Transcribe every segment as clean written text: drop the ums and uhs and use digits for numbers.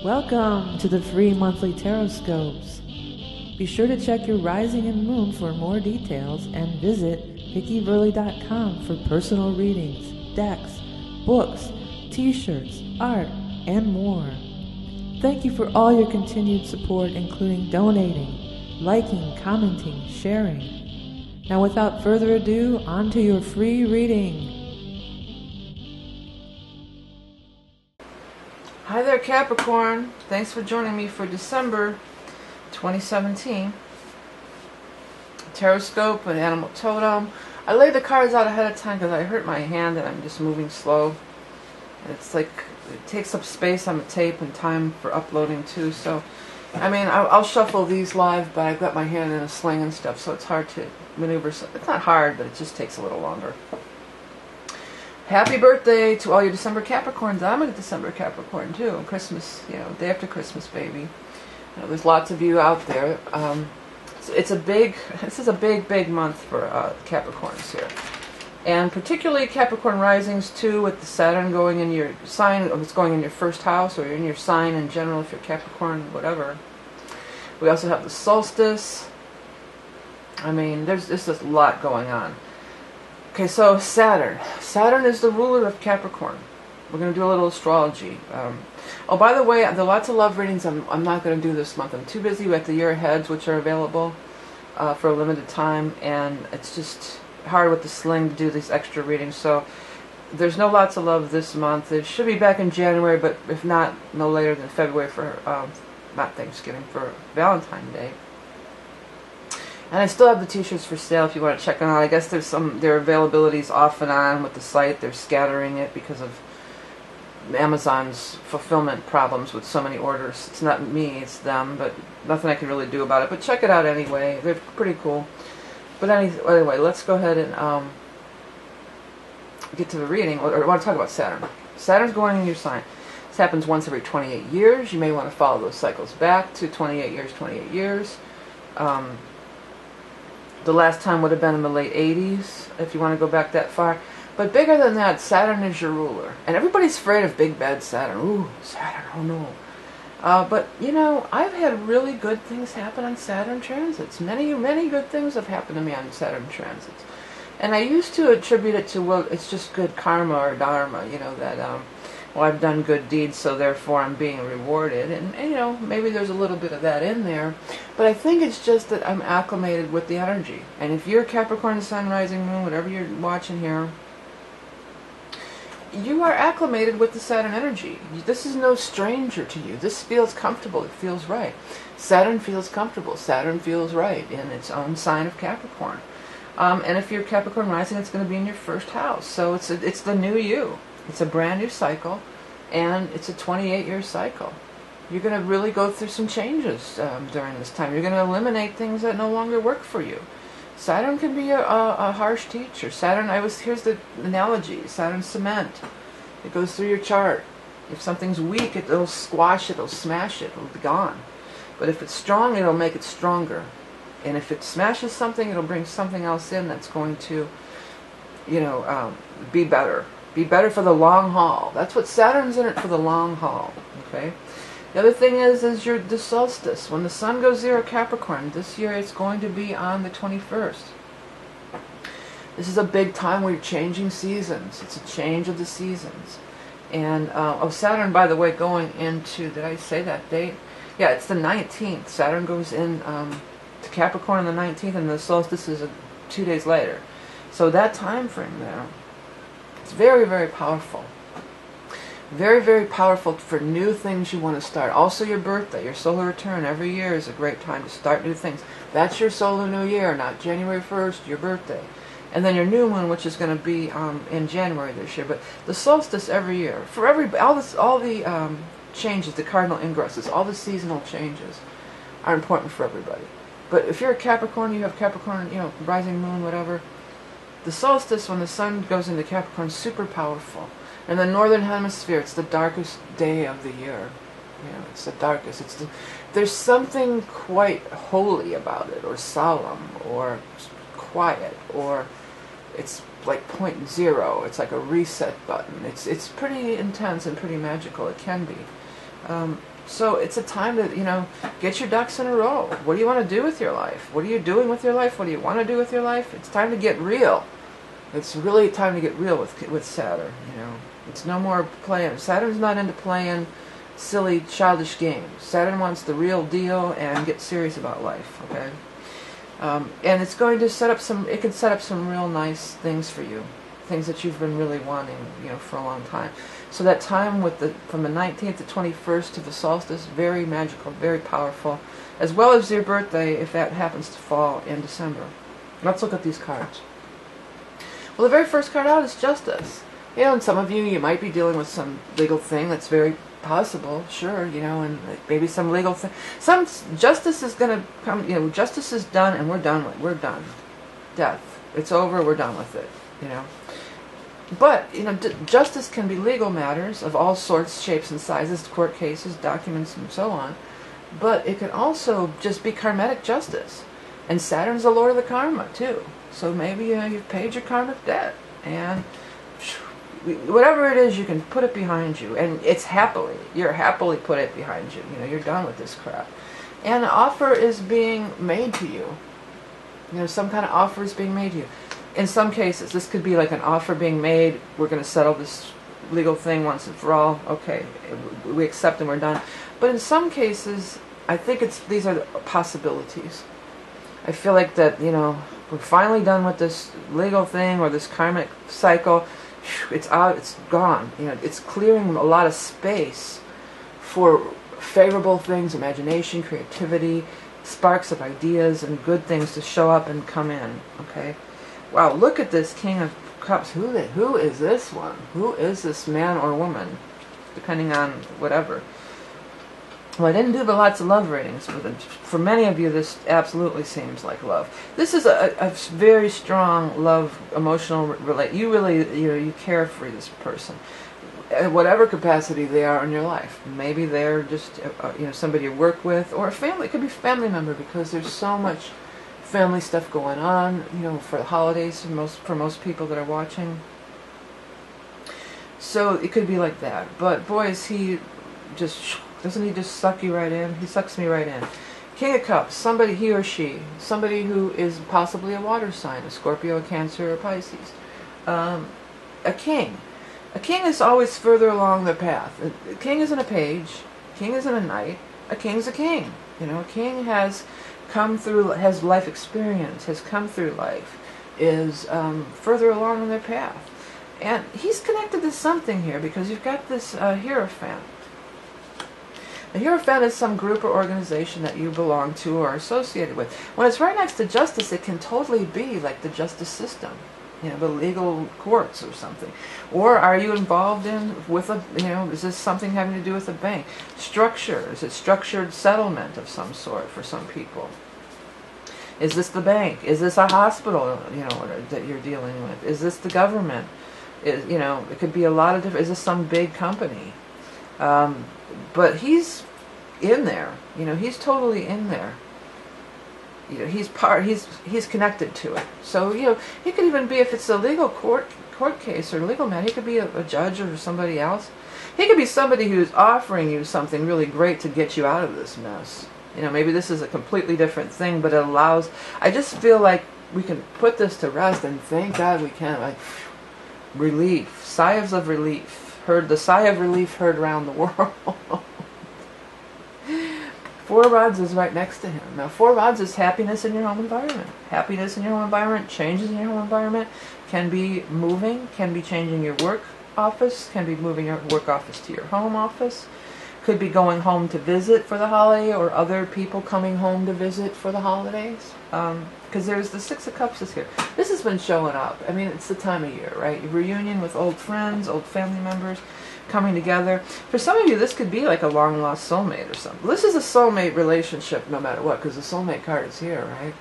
Welcome to the free monthly tarot scopes. Be sure to check your rising and moon for more details and visit VickieVerley.com for personal readings, decks, books, t-shirts, art, and more. Thank you for all your continued support, including donating, liking, commenting, sharing. Now without further ado, on to your free reading. Hi there, Capricorn. Thanks for joining me for December 2017. Tarot scope and animal totem. I laid the cards out ahead of time because I hurt my hand and I'm just moving slow. And it's like it takes up space on the tape and time for uploading too. So, I mean, I'll shuffle these live, but I've got my hand in a sling and stuff, so it's hard to maneuver. It's not hard, but it just takes a little longer. Happy birthday to all you December Capricorns. I'm a December Capricorn too. Christmas, day after Christmas, baby. There's lots of you out there. This is a big month for Capricorns here. And particularly Capricorn risings too, with the Saturn going in your sign, it's going in your first house, or in your sign in general if you're Capricorn, whatever. We also have the Solstice. I mean, there's a lot going on. Okay, so Saturn. Saturn is the ruler of Capricorn. We're going to do a little astrology. Oh, by the way, there are lots of love readings I'm not going to do this month. I'm too busy with the year aheads, which are available for a limited time, and it's just hard with the sling to do these extra readings. So there's no lots of love this month. It should be back in January, but if not, no later than February for, not Thanksgiving, for Valentine's Day. And I still have the t-shirts for sale if you want to check them out. I guess their availabilities off and on with the site. They're scattering it because of Amazon's fulfillment problems with so many orders. It's not me, it's them, but nothing I can really do about it. But check it out anyway. They're pretty cool. But anyway, let's go ahead and get to the reading. Or I want to talk about Saturn. Saturn's going in your sign. This happens once every 28 years. You may want to follow those cycles back to 28 years. The last time would have been in the late 80s, if you want to go back that far. But bigger than that, Saturn is your ruler. And everybody's afraid of big bad Saturn. Ooh, Saturn, oh no. But, I've had really good things happen on Saturn transits. Many good things have happened to me on Saturn transits. And I used to attribute it to, well, it's just good karma or dharma, that, I've done good deeds, so therefore I'm being rewarded. And maybe there's a little bit of that in there. But I think it's just that I'm acclimated with the energy. And if you're Capricorn, Sun, Rising, Moon, whatever you're watching here, you are acclimated with the Saturn energy. This is no stranger to you. This feels comfortable. It feels right. Saturn feels comfortable. Saturn feels right in its own sign of Capricorn. And if you're Capricorn rising, it's going to be in your first house. So it's the new you. It's a brand new cycle, and it's a 28-year cycle. You're going to really go through some changes during this time. You're going to eliminate things that no longer work for you. Saturn can be a harsh teacher. Here's the analogy. Saturn's cement. It goes through your chart. If something's weak, it'll squash it, it'll smash it, it'll be gone. But if it's strong, it'll make it stronger. And if it smashes something, it'll bring something else in that's going to, be better. Be better for the long haul. That's what Saturn's in it, for the long haul. Okay. The other thing is the solstice. When the sun goes zero Capricorn, this year it's going to be on the 21st. This is a big time where you're changing seasons. It's a change of the seasons. And, Saturn, by the way, going into, did I say that date? Yeah, it's the 19th. Saturn goes in to Capricorn on the 19th, and the solstice is 2 days later. So that time frame there, it's very, very powerful. Very, very powerful for new things you want to start. Also your birthday, your solar return every year is a great time to start new things. That's your solar new year, not January 1st, your birthday. And then your new moon, which is going to be in January this year. But the solstice every year, for all the changes, the cardinal ingresses, all the seasonal changes are important for everybody. But if you're a Capricorn, you have Capricorn, rising moon, whatever, the solstice, when the sun goes into Capricorn, is super powerful. In the northern hemisphere, it's the darkest day of the year. It's the darkest. There's something quite holy about it, or solemn, or quiet, or it's like point zero. It's like a reset button. It's pretty intense and pretty magical. It can be. So it's a time to, you know, get your ducks in a row. What do you want to do with your life? What are you doing with your life? What do you want to do with your life? It's time to get real. It's really time to get real with Saturn, you know. It's no more playing. Saturn's not into playing silly, childish games. Saturn wants the real deal and get serious about life, okay? And it's going to set up it can set up some real nice things for you. Things that you've been really wanting, you know, for a long time. So that time from the 19th to 21st to the solstice, very magical, very powerful, as well as your birthday, if that happens to fall in December. Let's look at these cards. Well, the very first card out is Justice. You know, and some of you might be dealing with some legal thing that's very possible, sure, you know, and maybe some legal thing. Some justice is going to come, you know, justice is done and we're done. We're done. Death. It's over, we're done with it, you know. But, you know, justice can be legal matters of all sorts, shapes, and sizes, court cases, documents, and so on. But it can also just be karmatic justice. And Saturn's the lord of the karma, too. So maybe, you know, you've paid your karmic debt. And whatever it is, you can put it behind you. And it's happily. You're happily put it behind you. You know, you're done with this crap. And an offer is being made to you. You know, some kind of offer is being made to you. In some cases, this could be like an offer being made, we're going to settle this legal thing once and for all, okay, we accept and we're done. But in some cases, I think these are the possibilities. I feel like that, you know, we're finally done with this legal thing or this karmic cycle. It's out, it's gone. You know, it's clearing a lot of space for favorable things, imagination, creativity, sparks of ideas, and good things to show up and come in, okay? Wow, look at this King of Cups. Who is this one? Who is this man or woman? Depending on whatever. Well, I didn't do lots of love readings, but for many of you, this absolutely seems like love. This is a very strong love, emotional relate. You really, you know, you care for this person, at whatever capacity they are in your life. Maybe they're just, you know, somebody you work with, or a family. It could be a family member, because there's so much family stuff going on, you know, for the holidays for most people that are watching. So it could be like that. But boy, is he just, doesn't he just suck you right in? He sucks me right in. King of Cups, somebody, he or she, somebody who is possibly a water sign, a Scorpio, a Cancer, or Pisces. A king. A king is always further along the path. A king isn't a page. A king isn't a knight. A king's a king. You know, a king has come through, has life experience, has come through life, is further along in their path. And he's connected to something here, because you've got this Hierophant. A Hierophant is some group or organization that you belong to or are associated with. When it's right next to Justice, it can totally be like the justice system, you know, the legal courts or something. Or are you involved with a, you know, is this something having to do with a bank? Structure, is it structured settlement of some sort for some people? Is this the bank? Is this a hospital, you know, that you're dealing with? Is this the government? You know, it could be a lot of different, is this some big company? But he's in there, you know, he's totally in there. You know, he's connected to it. So, you know, he could even be, if it's a legal court case or legal matter, he could be a judge or somebody else. He could be somebody who's offering you something really great to get you out of this mess. You know, maybe this is a completely different thing, but it allows, I just feel like we can put this to rest, and thank God we can. Like, relief, sighs of relief. Heard the sigh of relief heard around the world. Four Rods is right next to him. Now, Four Rods is happiness in your home environment. Happiness in your home environment, changes in your home environment, can be moving, can be changing your work office, can be moving your work office to your home office, could be going home to visit for the holiday, or other people coming home to visit for the holidays. Because there's the Six of Cups is here. This has been showing up. I mean, it's the time of year, right? Reunion with old friends, old family members, coming together. For some of you, this could be like a long-lost soulmate or something. This is a soulmate relationship no matter what, because the soulmate card is here, right?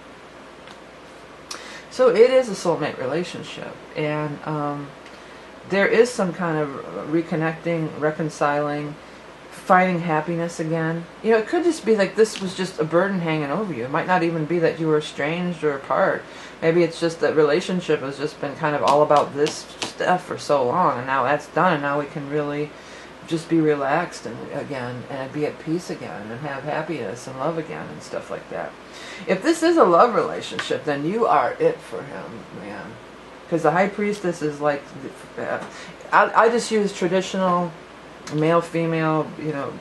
So it is a soulmate relationship. And there is some kind of reconnecting, reconciling, finding happiness again. You know, it could just be like this was just a burden hanging over you. It might not even be that you were estranged or apart. Maybe it's just that relationship has just been kind of all about this stuff for so long, and now that's done, and now we can really just be relaxed again, and be at peace again, and have happiness and love again, and stuff like that. If this is a love relationship, then you are it for him, man. Because the High Priestess is like, I just use traditional male-female,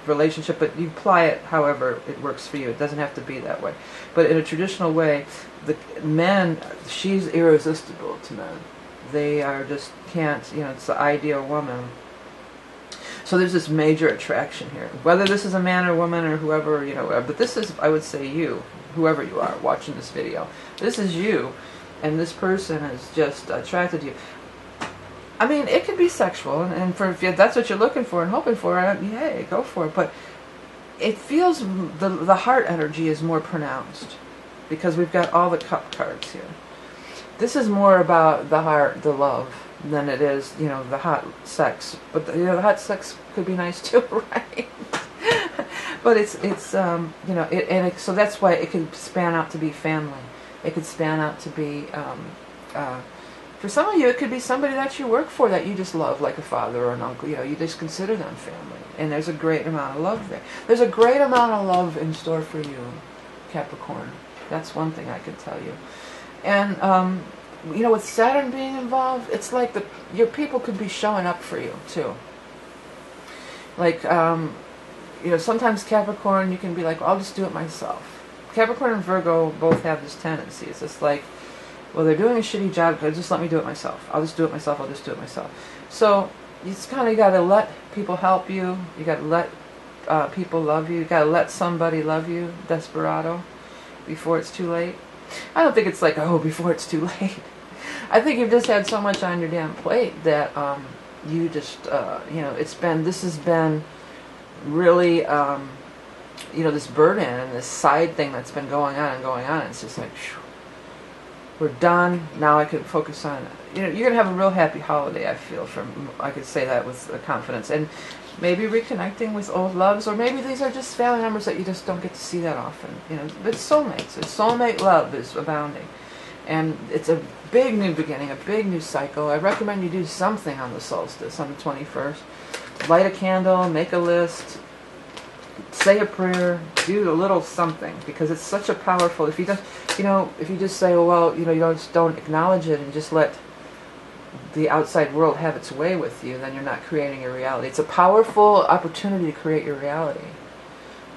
relationship, but you apply it however it works for you. It doesn't have to be that way. But in a traditional way, the men, she's irresistible to men. They are just can't, it's the ideal woman. So there's this major attraction here. Whether this is a man or woman or whoever, but this is, I would say, you, whoever you are watching this video. This is you, and this person is just attracted to you. I mean, it could be sexual, and if that's what you're looking for and hoping for, hey, go for it. But it feels, the heart energy is more pronounced, because we've got all the cup cards here. This is more about the heart, the love, than it is, the hot sex. But the hot sex could be nice too, right? But so that's why it could span out to be family. It could span out to be, for some of you, it could be somebody that you work for that you just love, like a father or an uncle. You just consider them family, and there's a great amount of love there. There's a great amount of love in store for you, Capricorn. That's one thing I can tell you. And with Saturn being involved, it's like your people could be showing up for you too. Like, sometimes Capricorn, you can be like, I'll just do it myself. Capricorn and Virgo both have this tendency. It's just like, well, they're doing a shitty job, just let me do it myself. I'll just do it myself. I'll just do it myself. So you just kind of got to let people help you. You got to let people love you. You got to let somebody love you, desperado, before it's too late. I don't think it's like, oh, before it's too late. I think you've just had so much on your damn plate that you just, this has been really, this burden and this side thing that's been going on and going on. It's just like, whew, we're done. Now I can focus on, you're going to have a real happy holiday, I feel. I could say that with confidence. And maybe reconnecting with old loves, or maybe these are just family members that you just don't get to see that often. But soulmates. Soulmate love is abounding. And it's a big new beginning, a big new cycle. I recommend you do something on the solstice, on the 21st. Light a candle, make a list, say a prayer, do a little something, because it's such a powerful, if you just say, well, you just don't acknowledge it and just let the outside world have its way with you, then you're not creating your reality. It's a powerful opportunity to create your reality.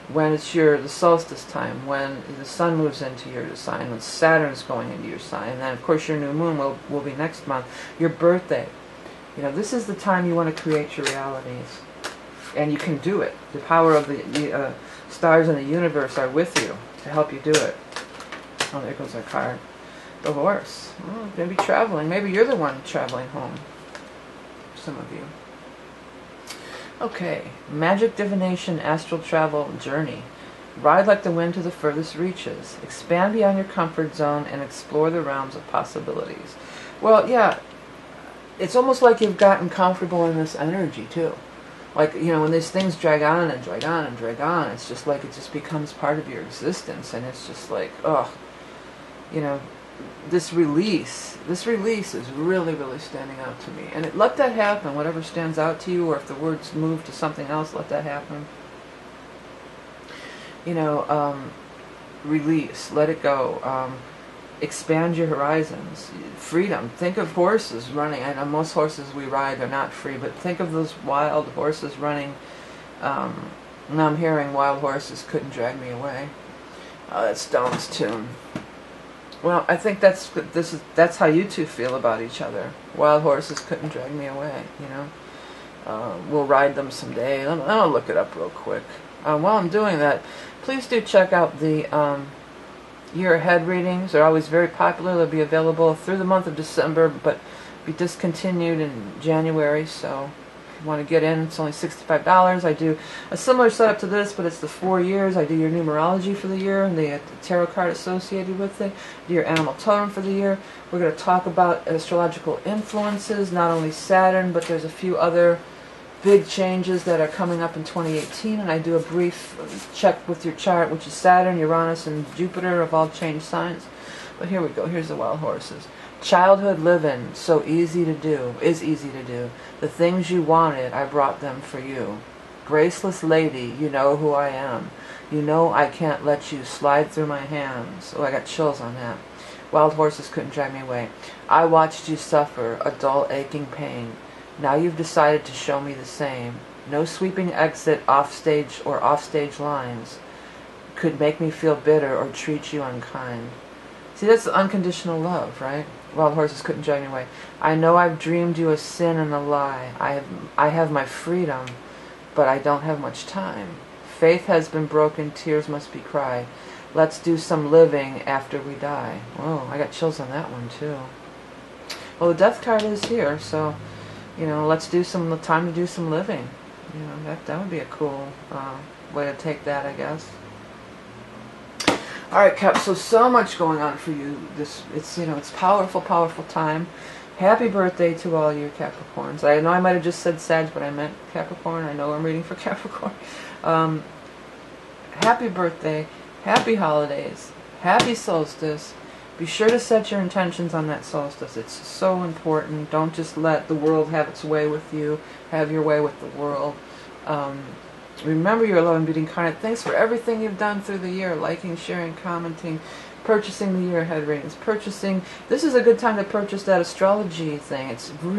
When it's the solstice time, when the sun moves into your sign, when Saturn's going into your sign, and then of course your new moon will be next month, your birthday. This is the time you want to create your realities. And you can do it. The power of the stars in the universe are with you to help you do it. Oh, there goes our card. The horse. Oh, maybe traveling. Maybe you're the one traveling home. Some of you. Okay. Magic, divination, astral travel, journey. Ride like the wind to the furthest reaches. Expand beyond your comfort zone and explore the realms of possibilities. Well, yeah. It's almost like you've gotten comfortable in this energy, too. Like, when these things drag on and drag on and drag on, it's just like it just becomes part of your existence. And it's just like, ugh. This release is really, really standing out to me. And let that happen, whatever stands out to you, or if the words move to something else, let that happen. Release, let it go. Expand your horizons. Freedom. Think of horses running. I know most horses we ride are not free, but think of those wild horses running. Now I'm hearing wild horses couldn't drag me away. Oh, that's Stone's tune. Well, I think that's how you two feel about each other. Wild horses couldn't drag me away, We'll ride them someday. I'll look it up real quick. While I'm doing that, please do check out the year ahead readings. They're always very popular. They'll be available through the month of December, but be discontinued in January, so if you want to get in, it's only $65. I do a similar setup to this, but it's the 4 years. I do your numerology for the year, and the tarot card associated with it, do your animal totem for the year. We're going to talk about astrological influences, not only Saturn, but there's a few other big changes that are coming up in 2018, and I do a brief check with your chart, which is Saturn, Uranus, and Jupiter have all changed signs. But here we go. Here's the wild horses. Childhood living, so easy to do, is easy to do. The things you wanted, I brought them for you. Graceless lady, you know who I am. You know I can't let you slide through my hands. Oh, I got chills on that. Wild horses couldn't drive me away. I watched you suffer a dull aching pain. Now you've decided to show me the same. No sweeping exit offstage or offstage lines could make me feel bitter or treat you unkind. See, that's unconditional love, right? Wild horses couldn't drive me away. I know I've dreamed you a sin and a lie. I have my freedom, but I don't have much time. Faith has been broken, tears must be cried. Let's do some living after we die. Whoa, I got chills on that one too. Well, the death card is here, so, you know, let's do some time to do some living. You know, that would be a cool way to take that, I guess. All right, Cap. So much going on for you. It's powerful, powerful time. Happy birthday to all you Capricorns. I know I might have just said Sag, but I meant Capricorn. I know I'm reading for Capricorn. Happy birthday. Happy holidays. Happy solstice. Be sure to set your intentions on that solstice. It's so important. Don't just let the world have its way with you. Have your way with the world. Remember your love and beauty incarnate. Thanks for everything you've done through the year. Liking, sharing, commenting, purchasing the year ahead readings. This is a good time to purchase that astrology thing. It's really